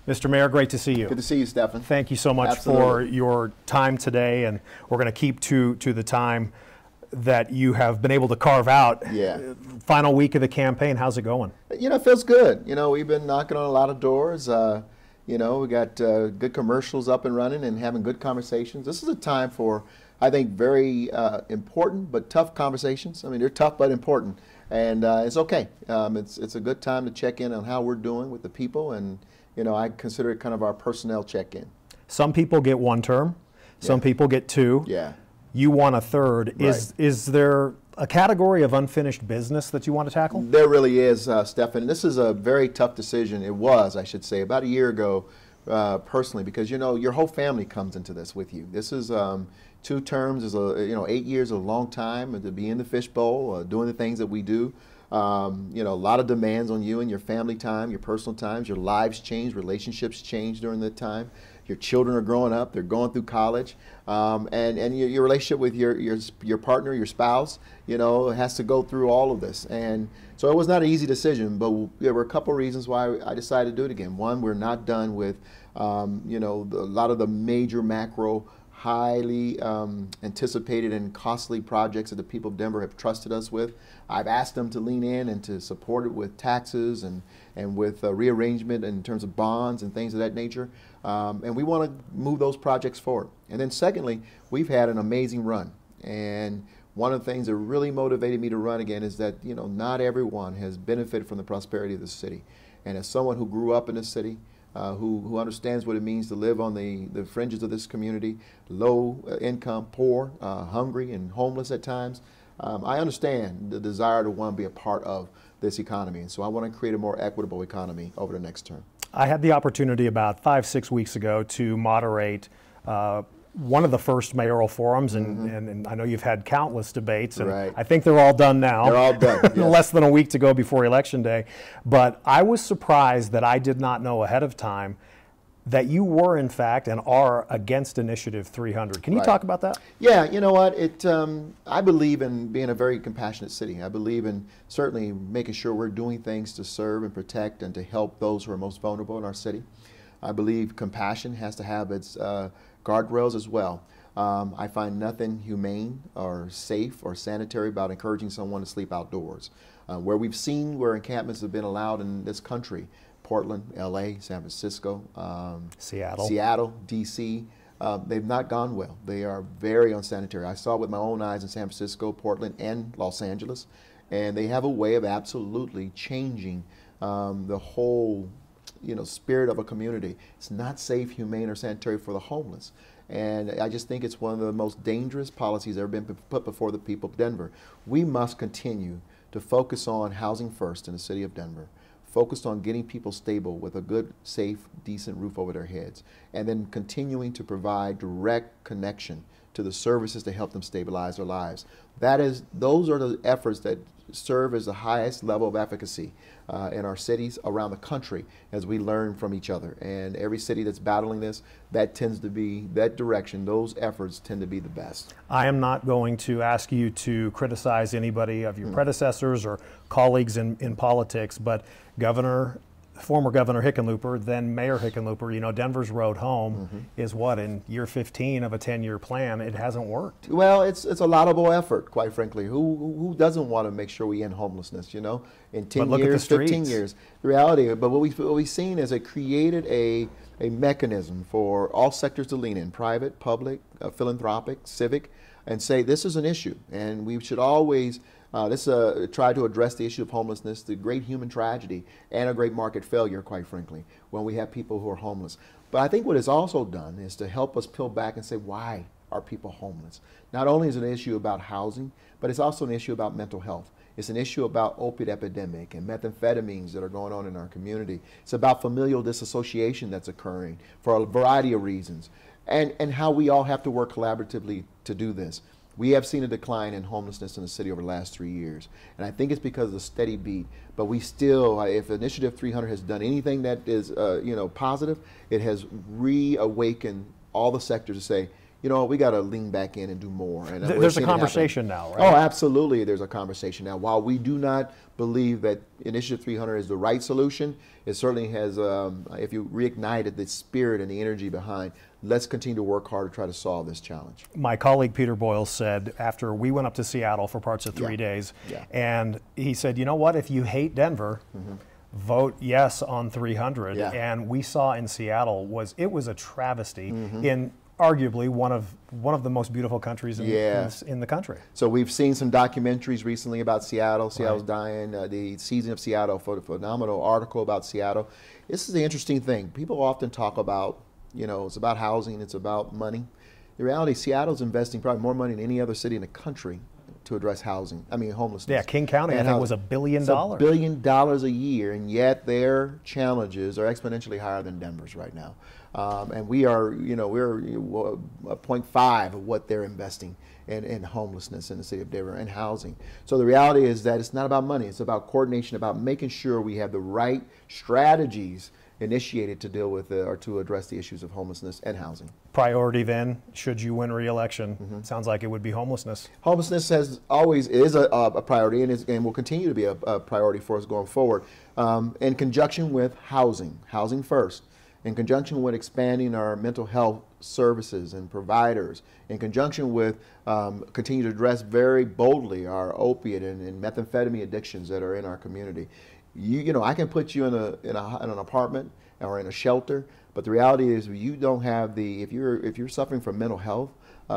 Mr. Mayor, great to see you. Good to see you, Steffan. Thank you so much Absolutely. for your time today, and we're going to keep to the time that you have been able to carve out. Yeah. Final week of the campaign, how's it going? You know, it feels good. You know, we've been knocking on a lot of doors. You know, we got good commercials up and running and having good conversations. This is a time for, I think, very important but tough conversations. I mean, they're tough but important, and it's okay. It's a good time to check in on how we're doing with the people, and you know, I consider it kind of our personnel check-in. Some people get one term, some people get two. Yeah. You want a third. Right. Is there a category of unfinished business that you want to tackle? There really is, Steffan. This is a very tough decision. It was, I should say, about a year ago, personally, because you know your whole family comes into this with you. This is 2 terms, is 8 years is a long time to be in the fishbowl, doing the things that we do. You know, a lot of demands on you and your family time, your personal times. Your lives change, relationships change during that time. Your children are growing up, they're going through college, and your relationship with your partner, your spouse, you know, has to go through all of this. And so it was not an easy decision, but there were a couple of reasons why I decided to do it again. One, we're not done with, you know, a lot of the major macro, highly anticipated and costly projects that the people of Denver have trusted us with. I've asked them to lean in and to support it with taxes and with rearrangement in terms of bonds and things of that nature. And we want to move those projects forward. And then secondly, we've had an amazing run. And one of the things that really motivated me to run again is that, you know, not everyone has benefited from the prosperity of the city. And as someone who grew up in the city, who understands what it means to live on the fringes of this community, low income, poor, hungry, and homeless at times, I understand the desire to want to be a part of this economy. And so I want to create a more equitable economy over the next term. I had the opportunity about 5-6 weeks ago to moderate one of the first mayoral forums, and I know you've had countless debates, and Right. I think they're all done now. They're all done, yes. Less than a week to go before Election Day. But I was surprised that I did not know ahead of time that you were, in fact, and are against Initiative 300. Can you talk about that? Yeah, you know what? I believe in being a very compassionate city. I believe in certainly making sure we're doing things to serve and protect and to help those who are most vulnerable in our city. I believe compassion has to have its guardrails as well. I find nothing humane or safe or sanitary about encouraging someone to sleep outdoors. Where we've seen where encampments have been allowed in this country, Portland, LA, San Francisco, Seattle, DC, they've not gone well. They are very unsanitary. I saw it with my own eyes in San Francisco, Portland, and Los Angeles, and they have a way of absolutely changing the whole, you know, spirit of a community. It's not safe, humane, or sanitary for the homeless. And I just think it's one of the most dangerous policies ever been put before the people of Denver. We must continue to focus on housing first in the city of Denver, focused on getting people stable with a good, safe, decent roof over their heads, and then continuing to provide direct connection to the services to help them stabilize their lives. Those are the efforts that serve as the highest level of efficacy in our cities around the country as we learn from each other. And every city that's battling this, that tends to be, that direction, those efforts tend to be the best. I am not going to ask you to criticize anybody of your predecessors or colleagues in politics, but former Governor Hickenlooper, then Mayor Hickenlooper, you know, Denver's road home is what, in year 15 of a 10-year plan, it hasn't worked. Well, it's a laudable effort, quite frankly. Who doesn't want to make sure we end homelessness, you know, in 10 years, 15 years? The reality, but what we've seen is it created a mechanism for all sectors to lean in, private, public, philanthropic, civic, and say this is an issue, and we should always try to address the issue of homelessness, the great human tragedy, and a great market failure, quite frankly, when we have people who are homeless. But I think what it's also done is to help us peel back and say, why are people homeless? Not only is it an issue about housing, but it's also an issue about mental health. It's an issue about opiate epidemic and methamphetamines that are going on in our community. It's about familial disassociation that's occurring for a variety of reasons, and how we all have to work collaboratively to do this. We have seen a decline in homelessness in the city over the last 3 years, and I think it's because of the steady beat. But we still, if Initiative 300 has done anything that is, positive, it has reawakened all the sectors to say, you know, we got to lean back in and do more. And there's a conversation now, right? Oh, absolutely, there's a conversation now. While we do not believe that Initiative 300 is the right solution, it certainly has, if you reignited the spirit and the energy behind, let's continue to work hard to try to solve this challenge. My colleague Peter Boyle said after we went up to Seattle for parts of 3 days, and he said, you know what, if you hate Denver, vote yes on 300. And we saw in Seattle it was a travesty in arguably one of the most beautiful countries in the country. So we've seen some documentaries recently about Seattle. Seattle's dying. The Season of Seattle, a phenomenal article about Seattle. This is the interesting thing. People often talk about, you know, it's about housing, it's about money. The reality, Seattle's investing probably more money than any other city in the country to address homelessness. Yeah, King County, I think, was $1 billion. It's $1 billion a year, and yet their challenges are exponentially higher than Denver's right now. And we are, you know, we're 0.5 of what they're investing in homelessness in the city of Denver and housing. So the reality is that it's not about money, it's about coordination, about making sure we have the right strategies initiated to deal with or to address the issues of homelessness and housing. Priority then, should you win re-election, sounds like it would be homelessness. Homelessness is a priority and will continue to be a priority for us going forward. In conjunction with housing first, in conjunction with expanding our mental health services and providers, in conjunction with continue to address very boldly our opiate and methamphetamine addictions that are in our community. You know, I can put you in an apartment or in a shelter, but the reality is you don't have if you're suffering from mental health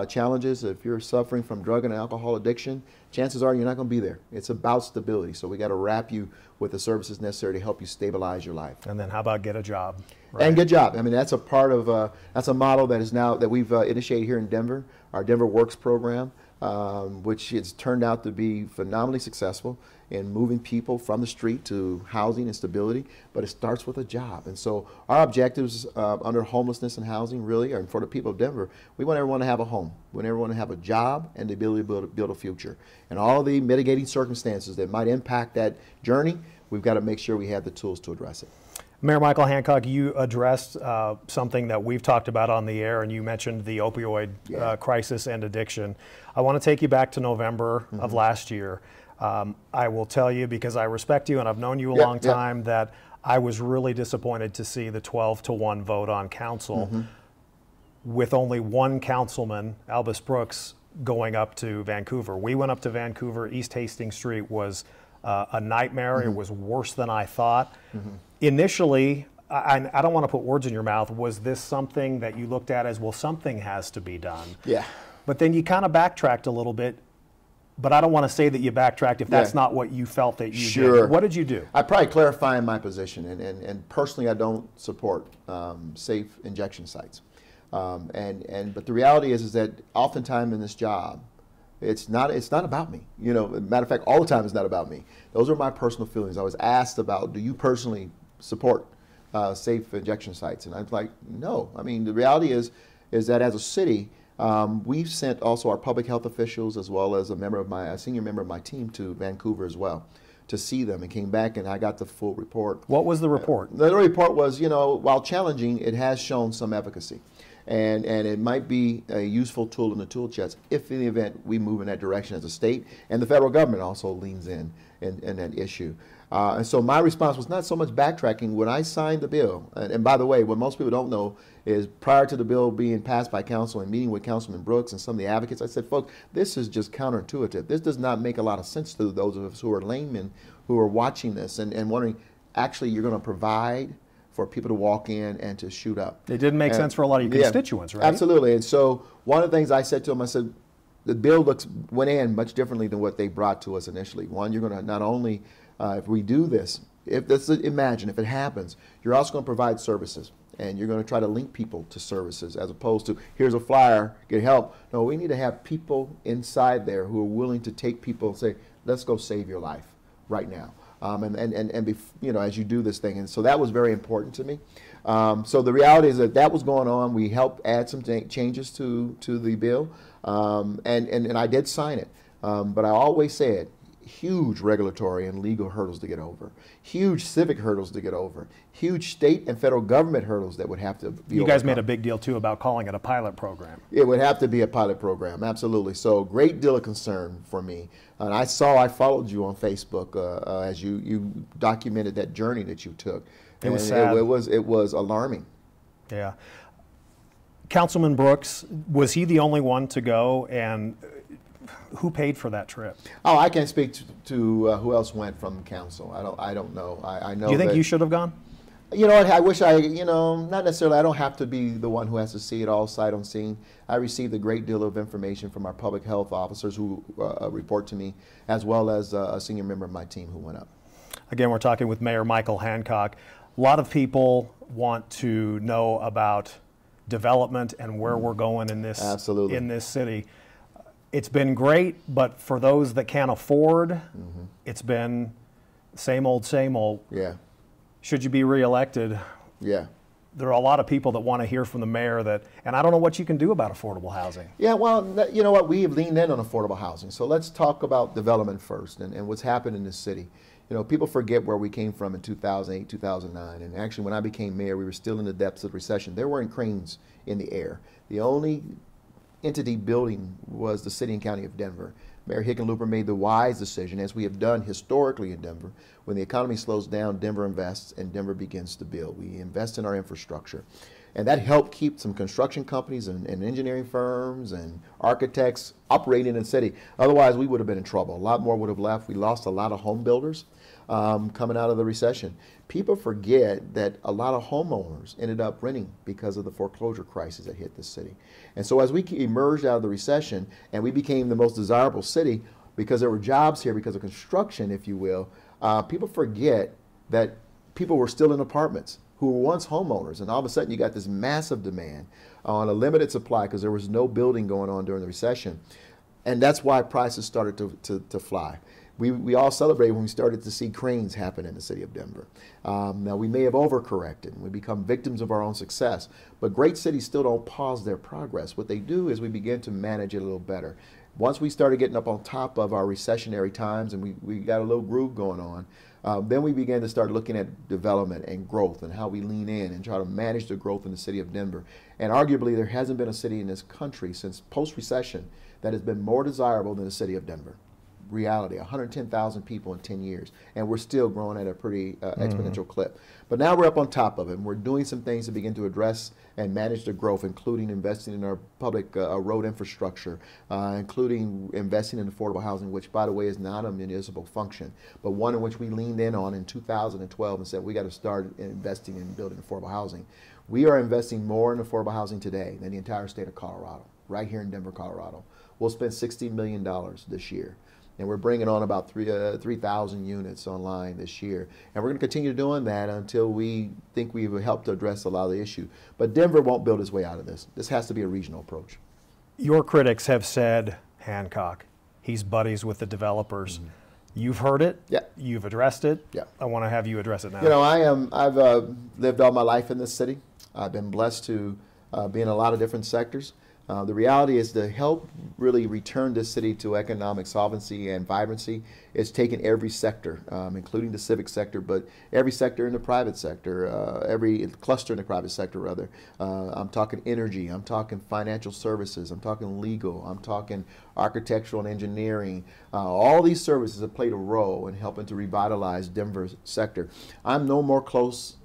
challenges, if you're suffering from drug and alcohol addiction, chances are you're not going to be there. It's about stability. So we got to wrap you with the services necessary to help you stabilize your life. And then how about get a job? Right? And good job. I mean, that's a part of that's a model that we've initiated here in Denver, our Denver Works program, which has turned out to be phenomenally successful in moving people from the street to housing and stability, but it starts with a job. And so our objectives under homelessness and housing really, and for the people of Denver, we want everyone to have a home. We want everyone to have a job and the ability to build a future. And all the mitigating circumstances that might impact that journey, we've got to make sure we have the tools to address it. Mayor Michael Hancock, you addressed something that we've talked about on the air, and you mentioned the opioid crisis and addiction. I want to take you back to November of last year. I will tell you, because I respect you and I've known you a long time, that I was really disappointed to see the 12-1 vote on council with only one councilman, Albus Brooks, going up to Vancouver. We went up to Vancouver. East Hastings Street was a nightmare. It was worse than I thought. Initially, I don't want to put words in your mouth, was this something that you looked at as, well, something has to be done? Yeah. But then you kind of backtracked a little bit. But I don't want to say that you backtracked if that's not what you felt that you did. What did you do? I probably clarify my position, and personally, I don't support safe injection sites. But the reality is that oftentimes in this job, it's not about me. You know, matter of fact, all the time it's not about me. Those are my personal feelings. I was asked about, do you personally support safe injection sites? And I'm like, no. I mean, the reality is that as a city, we've sent also our public health officials as well as a senior member of my team to Vancouver as well to see them, and came back and I got the full report. What was the report? The report was, you know, while challenging, it has shown some efficacy. And it might be a useful tool in the tool chest if in the event we move in that direction as a state, and the federal government also leans in that issue. And so my response was not so much backtracking. When I signed the bill, and by the way, what most people don't know is prior to the bill being passed by council and meeting with Councilman Brooks and some of the advocates, I said, folks, this is just counterintuitive. This does not make a lot of sense to those of us who are laymen who are watching this and wondering, actually, you're going to provide for people to walk in and to shoot up. It didn't make sense for a lot of your constituents, right? Absolutely. And so one of the things I said to them, I said, the bill went in much differently than what they brought to us initially. One, you're going to not only, if we do this, imagine if it happens, you're also going to provide services. And you're going to try to link people to services as opposed to, here's a flyer, get help. No, we need to have people inside there who are willing to take people and say, let's go save your life right now. And be, you know, as you do this thing. And so that was very important to me. So the reality is that was going on. We helped add some changes to the bill. And I did sign it. But I always said, huge regulatory and legal hurdles to get over, huge civic hurdles to get over, huge state and federal government hurdles that would have to be You guys overcome. made a big deal, too, about calling it a pilot program. It would have to be a pilot program, absolutely. So great deal of concern for me. And I followed you on Facebook as you documented that journey that you took. It was And sad. It was alarming. Yeah. Councilman Brooks, was he the only one to go, and who paid for that trip? Oh, I can't speak to who else went from council. I don't know. I know. Do you think that, you should have gone? You know what? I wish not necessarily. I don't have to be the one who has to see it all sight unseen. I received a great deal of information from our public health officers who report to me, as well as a senior member of my team who went up. Again, we're talking with Mayor Michael Hancock. A lot of people want to know about development and where we're going in this Absolutely. in this city. It's been great, but for those that can't afford, it's been same old, same old. Yeah. Should you be reelected? Yeah. There are a lot of people that want to hear from the mayor that, and I don't know what you can do about affordable housing. Yeah, well, you know what? We have leaned in on affordable housing. So let's talk about development first and what's happened in this city. You know, people forget where we came from in 2008, 2009. And actually, when I became mayor, we were still in the depths of recession. There weren't cranes in the air. The only entity building was the city and county of Denver. Mayor Hickenlooper made the wise decision, as we have done historically in Denver. When the economy slows down, Denver invests and Denver begins to build. We invest in our infrastructure. And that helped keep some construction companies and engineering firms and architects operating in the city. Otherwise, we would have been in trouble. A lot more would have left. We lost a lot of home builders coming out of the recession. People forget that a lot of homeowners ended up renting because of the foreclosure crisis that hit this city. And so as we emerged out of the recession and we became the most desirable city because there were jobs here because of construction, if you will, people forget that people were still in apartments who were once homeowners, and all of a sudden you got this massive demand on a limited supply because there was no building going on during the recession. And that's why prices started to fly. We all celebrated when we started to see cranes happen in the city of Denver. Now, we may have overcorrected and we become victims of our own success, but great cities still don't pause their progress. What they do is we begin to manage it a little better. Once we started getting up on top of our recessionary times and we got a little groove going on, then we began to start looking at development and growth and how we lean in and try to manage the growth in the city of Denver. And arguably, there hasn't been a city in this country since post-recession that has been more desirable than the city of Denver. Reality, 110,000 people in 10 years, and we're still growing at a pretty exponential clip. But now we're up on top of it, and we're doing some things to begin to address and manage the growth, including investing in our public road infrastructure, including investing in affordable housing, which, by the way, is not a municipal function, but one in which we leaned in on in 2012 and said we got to start investing in building affordable housing. We are investing more in affordable housing today than the entire state of Colorado, right here in Denver, Colorado. We'll spend $60 million this year. And we're bringing on about 3,000 units online this year. And we're going to continue doing that until we think we've helped to address a lot of the issue. But Denver won't build its way out of this. This has to be a regional approach. Your critics have said, Hancock, he's buddies with the developers. You've heard it. Yeah. You've addressed it. Yeah. I want to have you address it now. You know, I've lived all my life in this city. I've been blessed to be in a lot of different sectors. The reality is to help really return this city to economic solvency and vibrancy. It's taken every sector, including the civic sector, but every sector in the private sector, every cluster in the private sector, rather. I'm talking energy, I'm talking financial services, I'm talking legal, I'm talking architectural and engineering. All these services have played a role in helping to revitalize Denver's sector. I'm no more closer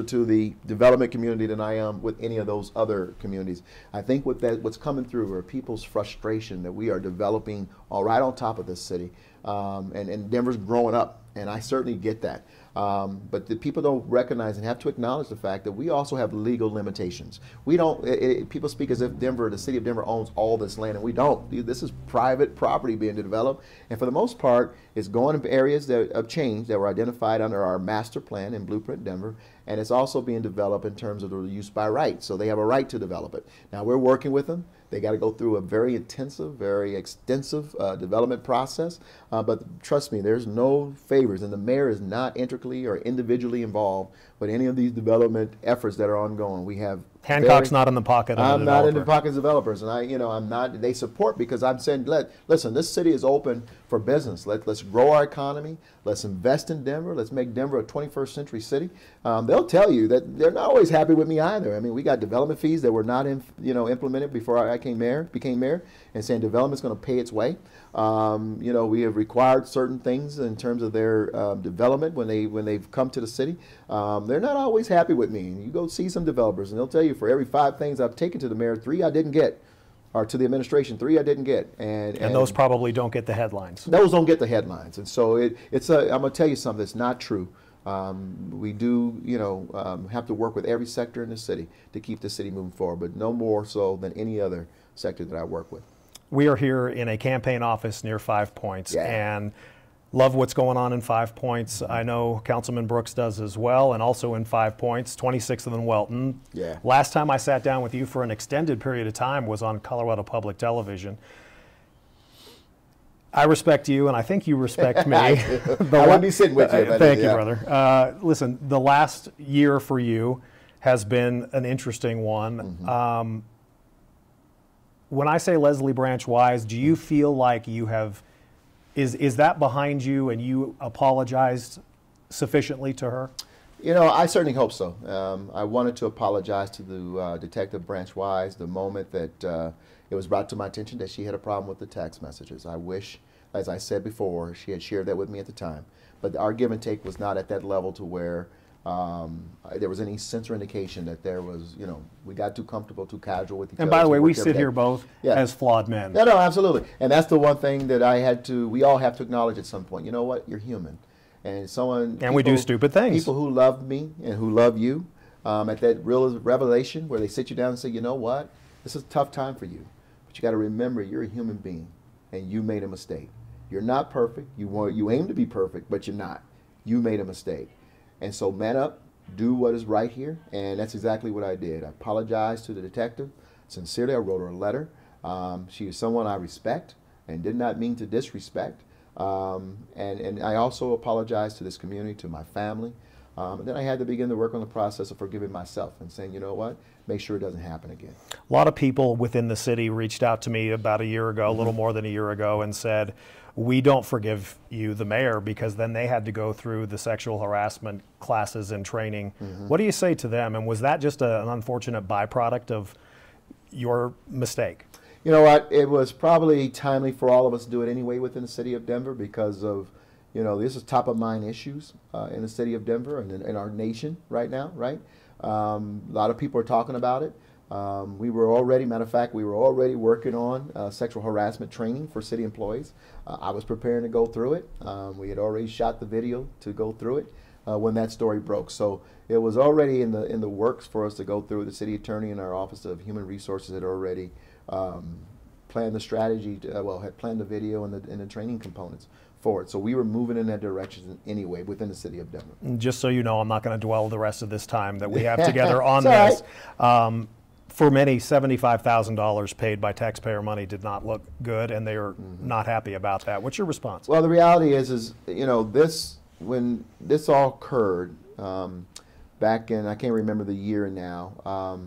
to the development community than I am with any of those other communities. I think what's coming through are people's frustration that we are developing all right on top of this city. And Denver's growing up, and I certainly get that. But the people don't recognize and have to acknowledge the fact that we also have legal limitations. We don't, people speak as if Denver, the city of Denver, owns all this land, and we don't. This is private property being developed, and for the most part, it's going to areas of change that were identified under our master plan in Blueprint Denver, and it's also being developed in terms of the use by right, so they have a right to develop it. Now, we're working with them. They got to go through a very intensive, very extensive development process, but trust me, there's no favors, and the mayor is not intricately or individually involved with any of these development efforts that are ongoing. We have Hancock's not in the pocket of I'm the not in developer. the pockets of developers, and I'm not. They support because I'm saying, listen, this city is open for business. Let's grow our economy. Let's invest in Denver. Let's make Denver a 21st century city. They'll tell you that they're not always happy with me either. I mean, we got development fees that were not implemented before I became mayor, and saying development's going to pay its way. We have required certain things in terms of their development when they've come to the city. They're not always happy with me. You go see some developers, and they'll tell you for every 5 things I've taken to the mayor, 3 I didn't get, or to the administration, 3 I didn't get. And those probably don't get the headlines. Those don't get the headlines, and so I'm going to tell you something that's not true. We do, have to work with every sector in the city to keep the city moving forward, but no more so than any other sector that I work with. We are here in a campaign office near 5 Points, and love what's going on in 5 Points. I know Councilman Brooks does as well, and also in 5 Points, 26th and Welton. Yeah. Last time I sat down with you for an extended period of time was on Colorado Public Television. I respect you, and I think you respect me. I wouldn't be sitting with you. Thank you, brother. Listen, the last year for you has been an interesting one. Mm-hmm. When I say Leslie Branch Wise, do you feel like you have, is that behind you and you apologized sufficiently to her? I certainly hope so. I wanted to apologize to the Detective Branch Wise the moment that it was brought to my attention that she had a problem with the text messages. I wish, as I said before, she had shared that with me at the time. But our give and take was not at that level to where there was any sense or indication that there was, we got too comfortable, too casual with each other. And by the way, we sit here both as flawed men. No, absolutely. And that's the one thing that we all have to acknowledge at some point. You know what? You're human. And we do stupid things. People who love me and who love you, at that real revelation where they sit you down and say, you know what? This is a tough time for you. But you got to remember you're a human being and you made a mistake. You're not perfect. You aim to be perfect, but you're not. You made a mistake. And so man up, do what is right here, and that's exactly what I did. I apologized to the detective. Sincerely, I wrote her a letter. She is someone I respect and did not mean to disrespect. And I also apologized to this community, to my family. And then I had to begin to work on the process of forgiving myself and saying, you know what, make sure it doesn't happen again. A lot of people within the city reached out to me about a year ago, a little more than a year ago, and said, we don't forgive you, the mayor, because then they had to go through the sexual harassment classes and training. What do you say to them? And was that just an unfortunate byproduct of your mistake? You know what? It was probably timely for all of us to do it anyway within the city of Denver because of, this is top of mind issues in the city of Denver and in our nation right now, right? A lot of people are talking about it. We were already working on sexual harassment training for city employees. I was preparing to go through it. We had already shot the video to go through it when that story broke. So it was already in the works for us to go through. The city attorney and our Office of Human Resources had already planned the strategy, had planned the video and the training components for it. So we were moving in that direction anyway within the city of Denver. Just so you know, I'm not going to dwell the rest of this time that we have together on this. Right. For many, $75,000 paid by taxpayer money did not look good, and they are not happy about that. What's your response? Well, the reality is when this all occurred back in, I can't remember the year now,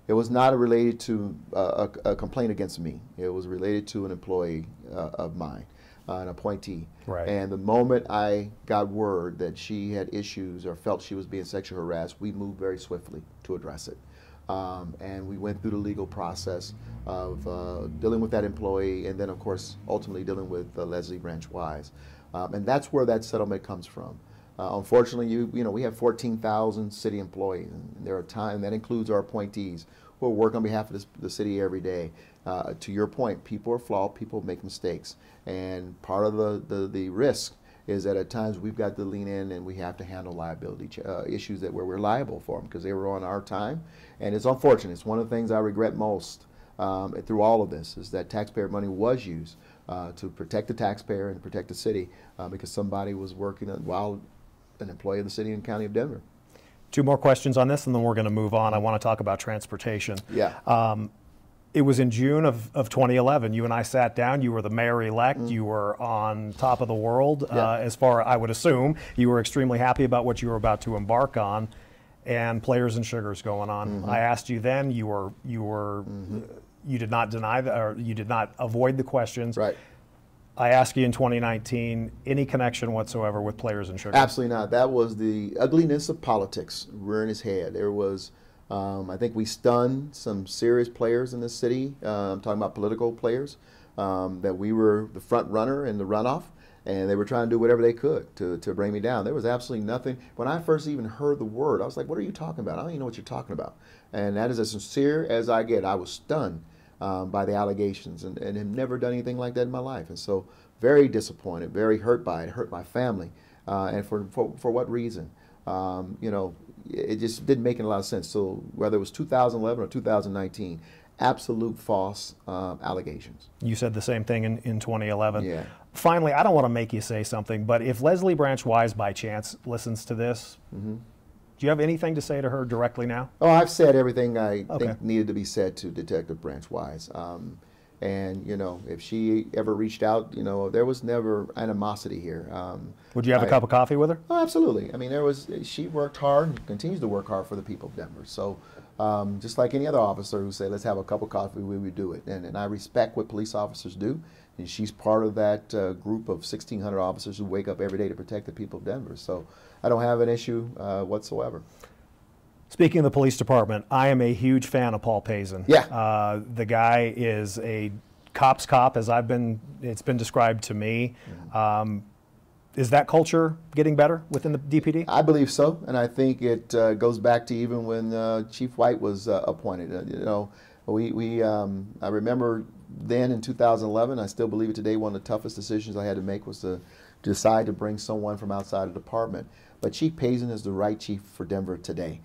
it was not related to a complaint against me. It was related to an employee of mine, an appointee. Right. And the moment I got word that she had issues or felt she was being sexually harassed, we moved very swiftly to address it. And we went through the legal process of dealing with that employee and then, of course, ultimately dealing with Leslie Branch Wise. And that's where that settlement comes from. Unfortunately, we have 14,000 city employees, and there are times, that includes our appointees, who work on behalf of the city every day. To your point, people are flawed, people make mistakes, and part of the risk is that at times we've got to lean in and we have to handle liability issues where we're liable for them because they were on our time. And it's unfortunate. It's one of the things I regret most through all of this is that taxpayer money was used to protect the taxpayer and protect the city because somebody was working while an employee of the city and county of Denver. 2 more questions on this and then we're going to move on. I want to talk about transportation. Yeah. It was in June of 2011. You and I sat down. You were the mayor-elect. You were on top of the world, as far, I would assume. You were extremely happy about what you were about to embark on. and Players and Sugars going on. I asked you then, you did not deny that, or you did not avoid the questions. Right. I asked you in 2019, any connection whatsoever with Players and Sugars? Absolutely not. That was the ugliness of politics rearing its head. There was, I think we stunned some serious players in this city. I'm talking about political players, that we were the front runner in the runoff, and they were trying to do whatever they could to bring me down. There was absolutely nothing. When I first even heard the word, I was like, what are you talking about? I don't even know what you're talking about. And that is as sincere as I get. I was stunned by the allegations, and have never done anything like that in my life. And so very disappointed, very hurt by it. It hurt my family. And for what reason? You know, it just didn't make a lot of sense. So whether it was 2011 or 2019, absolute false allegations. You said the same thing in 2011. Yeah. Finally, I don't want to make you say something, but if Leslie Branch Wise by chance listens to this, do you have anything to say to her directly now? Oh, I've said everything I think needed to be said to Detective Branch Wise. And, you know, if she ever reached out, you know, there was never animosity here. Would you have a cup of coffee with her? Oh, absolutely. I mean, she worked hard and continues to work hard for the people of Denver. So just like any other officer who say, let's have a cup of coffee, we would do it. And I respect what police officers do. And she's part of that group of 1,600 officers who wake up every day to protect the people of Denver. So I don't have an issue whatsoever. Speaking of the police department, I am a huge fan of Paul Pazin. Yeah. The guy is a cop's cop, as it's been described to me. Is that culture getting better within the DPD? I believe so, and I think it goes back to even when Chief White was appointed. You know, I remember then in 2011, I still believe it today, one of the toughest decisions I had to make was to decide to bring someone from outside the department. But Chief Pazin is the right chief for Denver today.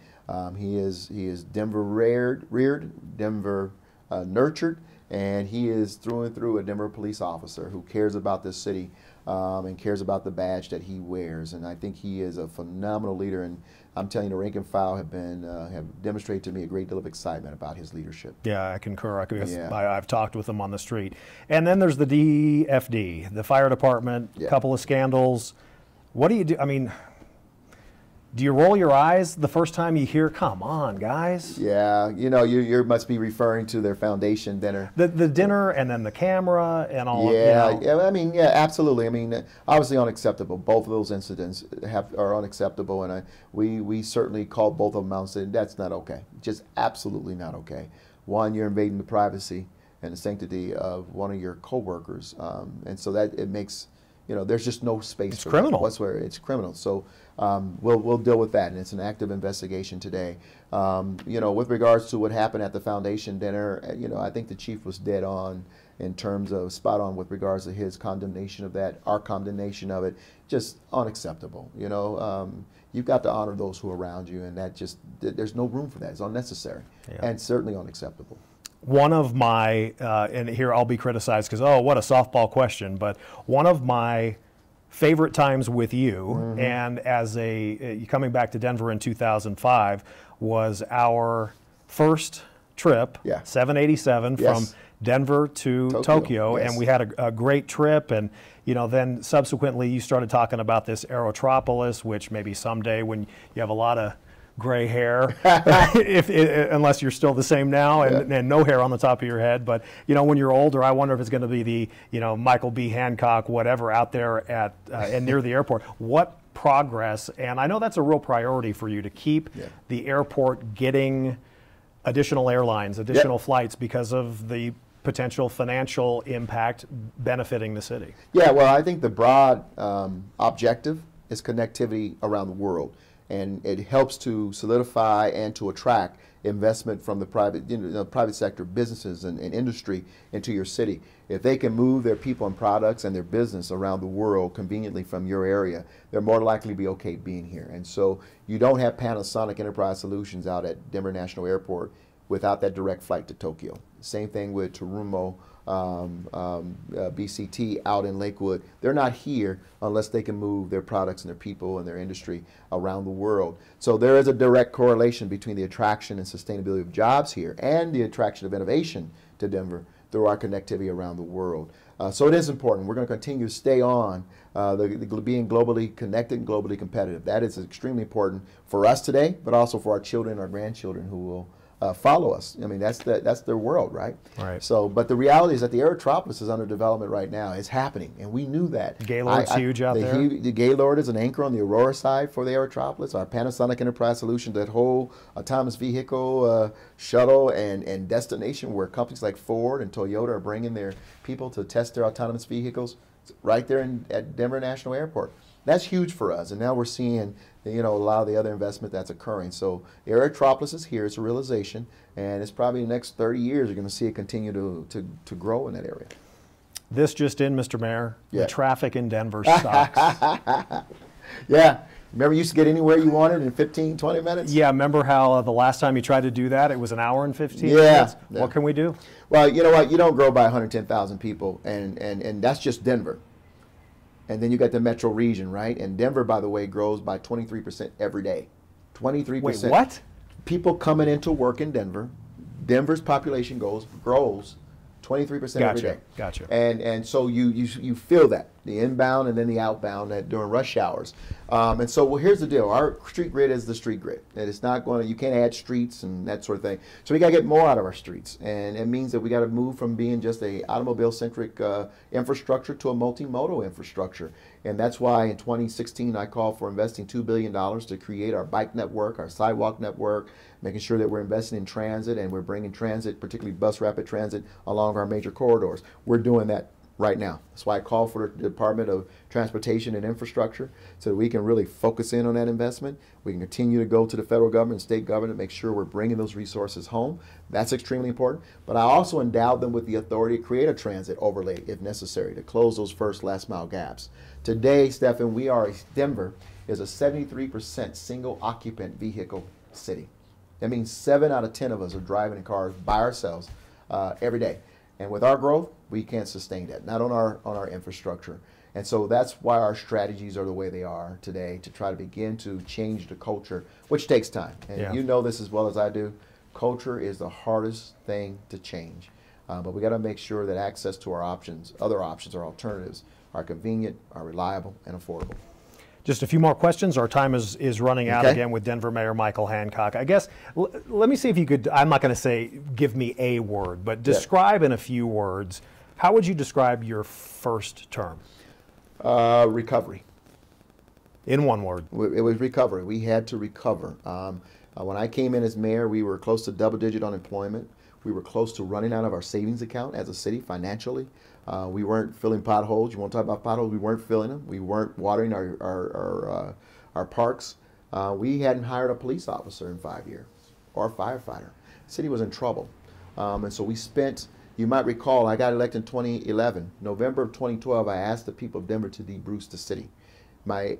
He is Denver reared, Denver nurtured, and he is through and through a Denver police officer who cares about this city and cares about the badge that he wears. And I think he is a phenomenal leader. And I'm telling you, the rank and file have demonstrated to me a great deal of excitement about his leadership. Yeah, I concur. I've talked with him on the street. And then there's the DFD, the fire department, a couple of scandals. What do you do? I mean, do you roll your eyes the first time you hear, come on, guys? Yeah, you know, you must be referring to their foundation dinner. The dinner and then the camera and all. Yeah, you know. yeah, I mean, yeah, absolutely. I mean, obviously unacceptable. Both of those incidents are unacceptable, and we certainly called both of them out and said, that's not okay. Just absolutely not okay. One, you're invading the privacy and the sanctity of one of your coworkers, and so that it makes, you know, there's just no space for criminal. that whatsoever. It's criminal. So we'll deal with that, and it's an active investigation today. You know, with regards to what happened at the foundation dinner, you know, I think the chief was dead on in terms of spot on with regards to his condemnation of that, our condemnation of it. Just unacceptable. You know, you've got to honor those who are around you, and that just, there's no room for that. It's unnecessary and certainly unacceptable. One of my, and here I'll be criticized because, oh, what a softball question, but one of my favorite times with you, and as coming back to Denver in 2005, was our first trip, 787 from Denver to Tokyo, and we had a great trip. And you know, then subsequently you started talking about this Aerotropolis, which maybe someday when you have a lot of gray hair, unless you're still the same now and no hair on the top of your head. But you know, when you're older, I wonder if it's going to be the, you know, Michael B. Hancock, whatever, out there at and near the airport. What progress? And I know that's a real priority for you to keep the airport getting additional airlines, additional flights because of the potential financial impact benefiting the city. Yeah, well, I think the broad objective is connectivity around the world. And it helps to solidify and to attract investment from the private sector, businesses and industry into your city. If they can move their people and products and their business around the world conveniently from your area, they're more likely to be okay being here. And so you don't have Panasonic Enterprise Solutions out at Denver National Airport without that direct flight to Tokyo. Same thing with Terumo, BCT out in Lakewood. They're not here unless they can move their products and their people and their industry around the world. So there is a direct correlation between the attraction and sustainability of jobs here and the attraction of innovation to Denver through our connectivity around the world. So it is important. We're going to continue to stay on being globally connected and globally competitive. That is extremely important for us today, but also for our children and our grandchildren who will follow us. I mean, that's their world, right? Right. So, but the reality is that the Aerotropolis is under development right now. It's happening, and we knew that. Gaylord's huge out there. The Gaylord is an anchor on the Aurora side for the Aerotropolis. Our Panasonic Enterprise solution, that whole autonomous vehicle shuttle and destination where companies like Ford and Toyota are bringing their people to test their autonomous vehicles, right there at Denver National Airport. That's huge for us, and now we're seeing, a lot of the other investment that's occurring. So Aerotropolis is here. It's a realization, and it's probably the next 30 years you're going to see it continue to grow in that area. This just in, Mr. Mayor, Yeah. the traffic in Denver sucks. Yeah. Remember you used to get anywhere you wanted in 15, 20 minutes? Yeah, remember how the last time you tried to do that, it was an hour and 15 Yeah. minutes? Yeah. What can we do? Well, you know what? You don't grow by 110,000 people, and that's just Denver. And then you got the metro region, right? And Denver, by the way, grows by 23% every day. 23%. Wait, what? People coming into work in Denver. Denver's population grows 23% every day. Gotcha. And so you feel that, the inbound and then the outbound during rush hours. And so, well, here's the deal. Our street grid is the street grid. And it's not going to, you can't add streets and that sort of thing. So we got to get more out of our streets. And it means that we got to move from being just a automobile-centric infrastructure to a multimodal infrastructure. And that's why in 2016 I called for investing $2 billion to create our bike network, our sidewalk network, making sure that we're investing in transit and we're bringing transit, particularly bus rapid transit, along our major corridors. We're doing that right now. That's why I call for the Department of Transportation and Infrastructure so that we can really focus in on that investment. We can continue to go to the federal government and state government, make sure we're bringing those resources home. That's extremely important. But I also endowed them with the authority to create a transit overlay if necessary to close those first last mile gaps. Today, Steffan, Denver is a 73% single occupant vehicle city. That means 7 out of 10 of us are driving in cars by ourselves every day. And with our growth, we can't sustain that, not on our infrastructure. And so that's why our strategies are the way they are today, to try to begin to change the culture, which takes time. And Yeah. you know this as well as I do. Culture is the hardest thing to change. But we got to make sure that access to our options, other options or alternatives, are convenient, are reliable, and affordable. Just a few more questions. Our time is running out Okay. again with Denver Mayor Michael Hancock. I guess, let me see if you could, I'm not going to say give me a word, but describe in a few words, how would you describe your first term? Recovery. In one word. It was recovery. We had to recover. When I came in as mayor, we were close to double-digit unemployment. We were close to running out of our savings account as a city financially. We weren't filling potholes. You want to talk about potholes? We weren't filling them. We weren't watering our parks. We hadn't hired a police officer in 5 years or a firefighter. The city was in trouble. And so we spent, you might recall, I got elected in 2011. November of 2012, I asked the people of Denver to de-Bruce the city. My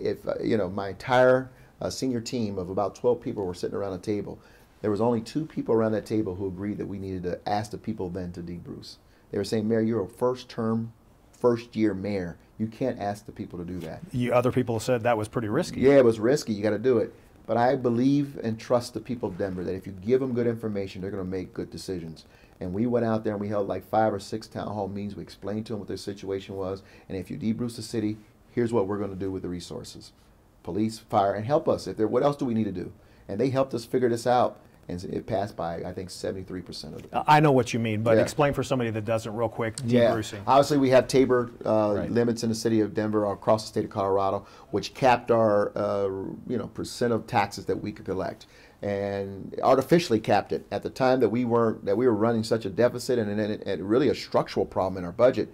entire senior team of about 12 people were sitting around a table. There was only 2 people around that table who agreed that we needed to ask the people then to de-Bruce. They were saying, Mayor, you're a first-year mayor. You can't ask the people to do that. Other people said that was pretty risky. Yeah, it was risky. You got to do it. But I believe and trust the people of Denver that if you give them good information, they're going to make good decisions. And we went out there and we held like 5 or 6 town hall meetings. We explained to them what their situation was. And if you de-Bruce the city, here's what we're going to do with the resources. Police, fire, and help us. What else do we need to do? And they helped us figure this out. And it passed by, I think, 73% of the people. I know what you mean, but Yeah. explain for somebody that doesn't real quick, de-Brucing. Obviously, we have Tabor Right. limits in the city of Denver or across the state of Colorado, which capped our percent of taxes that we could collect, and artificially capped it at the time that we were running such a deficit and really a structural problem in our budget.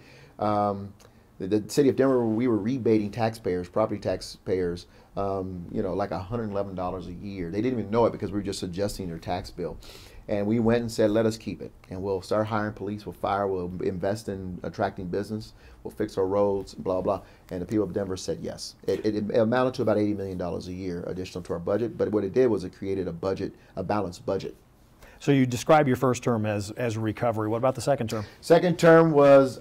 The city of Denver, we were rebating taxpayers, property taxpayers, like $111 a year. They didn't even know it because we were just adjusting their tax bill. And we went and said, let us keep it. And we'll start hiring police, we'll fire, we'll invest in attracting business, we'll fix our roads, blah, blah. And the people of Denver said yes. It amounted to about $80 million a year additional to our budget. But what it did was it created a balanced budget. So you describe your first term as recovery. What about the second term? Second term was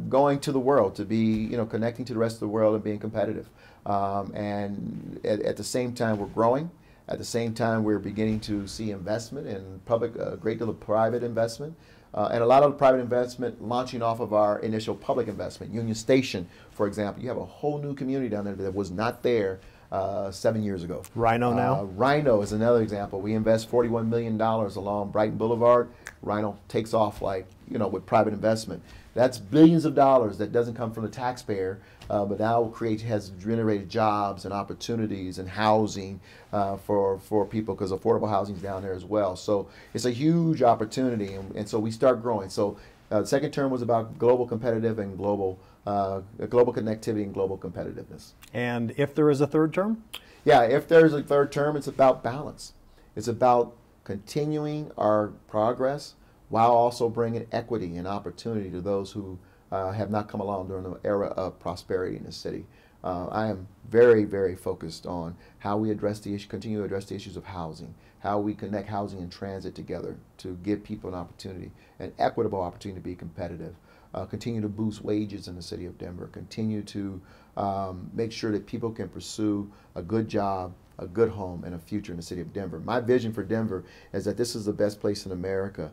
going to the world, to be, connecting to the rest of the world and being competitive. And at the same time, we're growing. At the same time, we're beginning to see investment in public, a great deal of private investment. And a lot of the private investment launching off of our initial public investment. Union Station, for example, you have a whole new community down there that was not there 7 years ago. Rhino now? Rhino is another example. We invest $41 million along Brighton Boulevard. Rhino takes off like, with private investment. That's billions of dollars that doesn't come from the taxpayer, but now has generated jobs and opportunities and housing for people, because affordable housing is down there as well. So it's a huge opportunity, and so we start growing. So the second term was about global competitive and global connectivity and global competitiveness. And if there is a third term? Yeah, if there's a third term, it's about balance. It's about continuing our progress while also bringing equity and opportunity to those who have not come along during the era of prosperity in the city. I am very, very focused on how we continue to address the issues of housing, how we connect housing and transit together to give people an opportunity, an equitable opportunity to be competitive, continue to boost wages in the city of Denver, continue to make sure that people can pursue a good job, a good home, and a future in the city of Denver. My vision for Denver is that this is the best place in America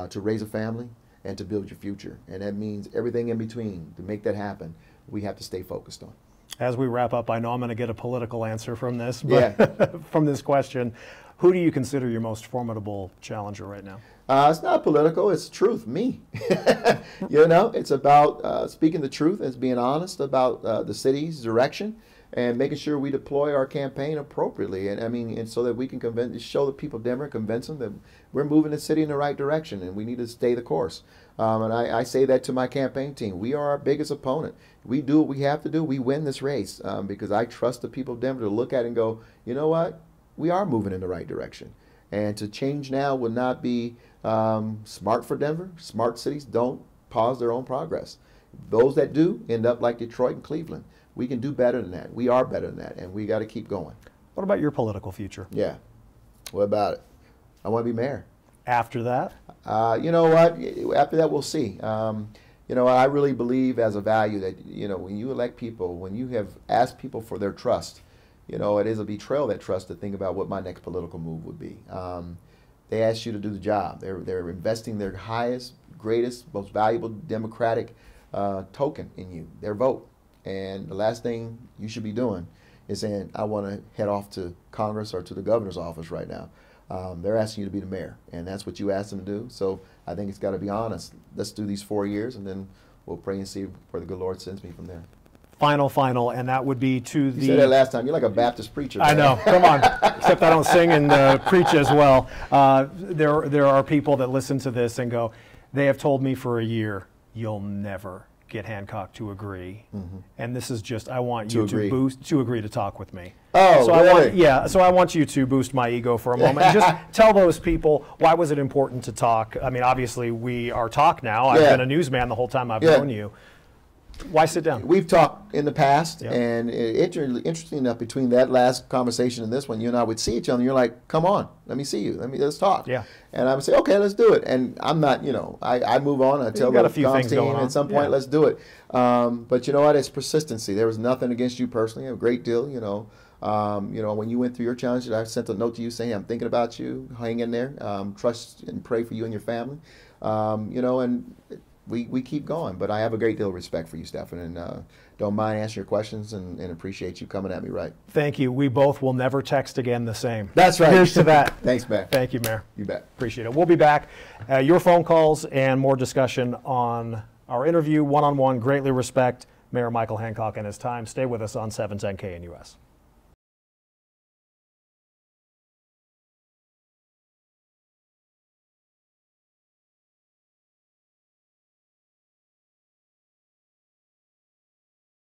to raise a family and to build your future. And that means everything in between. To make that happen, we have to stay focused on. As we wrap up, I know I'm going to get a political answer from this, but from this question, who do you consider your most formidable challenger right now? It's not political, it's truth, me. It's about speaking the truth and being honest about the city's direction and making sure we deploy our campaign appropriately. And so that we can show the people of Denver, convince them that we're moving the city in the right direction and we need to stay the course. And I say that to my campaign team. We are our biggest opponent. We do what we have to do. We win this race because I trust the people of Denver to look at it and go, you know what? We are moving in the right direction. And to change now would not be smart for Denver. Smart cities don't pause their own progress. Those that do end up like Detroit and Cleveland. We can do better than that. We are better than that, and we got to keep going. What about your political future? Yeah. What about it? I want to be mayor. After that? You know what? After that, we'll see. I really believe as a value that, when you elect people, when you have asked people for their trust, it is a betrayal of that trust to think about what my next political move would be. They asked you to do the job. They're investing their highest, greatest, most valuable democratic token in you, their vote. And the last thing you should be doing is saying, I want to head off to Congress or to the governor's office right now. They're asking you to be the mayor, and that's what you asked them to do. So I think it's got to be honest. Let's do these 4 years, and then we'll pray and see where the good Lord sends me from there. Final, and that would be to the... You said that last time. You're like a Baptist preacher. Man. I know. Come on. Except I don't sing and preach as well. There are people that listen to this and go, they have told me for a year, you'll never get Hancock to agree. Mm-hmm. And this is just, I want you to agree to talk with me. Oh, so really? So I want you to boost my ego for a moment. Just tell those people, why was it important to talk? I mean, obviously we are talk now. I've been a newsman the whole time I've known you. Why sit down? We've talked in the past, and interesting enough, between that last conversation and this one, you and I would see each other, and you're like, come on, let me see you. Let's talk. Yeah. And I would say, okay, let's do it. And I'm not, I move on. I tell the comms team at some point, let's do it. But you know what? It's persistency. There was nothing against you personally, a great deal, when you went through your challenges, I sent a note to you saying, I'm thinking about you, hang in there, trust and pray for you and your family, and we keep going. But I have a great deal of respect for you, Steffan, and don't mind answering your questions and appreciate you coming at me right. Thank you. We both will never text again the same. That's right. Here's to that. Thanks, Mayor. Thank you, Mayor. You bet. Appreciate it. We'll be back. Your phone calls and more discussion on our interview, one-on-one. Greatly respect Mayor Michael Hancock and his time. Stay with us on 710 KNUS.